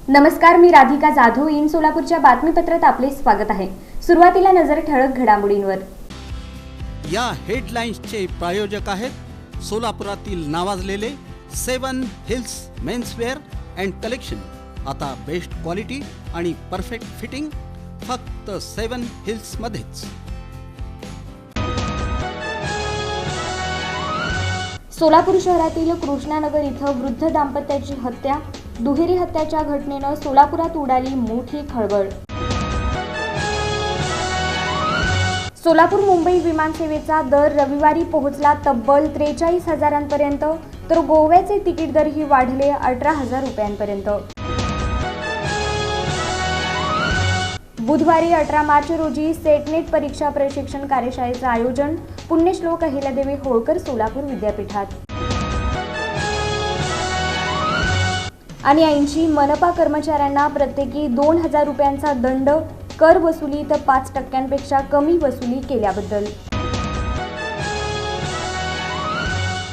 नमस्कार, मी राधिका जाधव. इन सोलापूरच्या बातमीपत्रात आपले स्वागत आहे. सुरुवातीला नजर ठळक घडामोडींवर. या हेडलाईन्सचे प्रायोजक आहेत सोलापुरातील नावाजलेले 7 हिल्स मेन्सवेअर अँड कलेक्शन. आता बेस्ट क्वालिटी आणि परफेक्ट फिटिंग फक्त 7 हिल्स मध्येच. सोलापूर शहरातील कृष्णानगर इथं वृद्ध दाम्पत्याची हत्या. दुहेरी हत्याच्या घटनेनं सोलापुरात उडाली मोठी खळबळ. सोलापूर मुंबई विमानसेवेचा दर रविवारी पोहोचला तब्बल 43,000 तर गोव्याचे तिकीट दरही वाढले 18,000 रुपयांपर्यंत. बुधवारी 18 मार्च रोजी सेटनेट परीक्षा प्रशिक्षण कार्यशाळेचं आयोजन. पुण्यश्लोक अहिल्यादेवी होळकर सोलापूर विद्यापीठात. आणि 80 मनपा कर्मचाऱ्यांना प्रत्येकी 2,000 रुपयांचा दंड. कर वसुलीत 5% कमी वसुली केल्याबद्दल.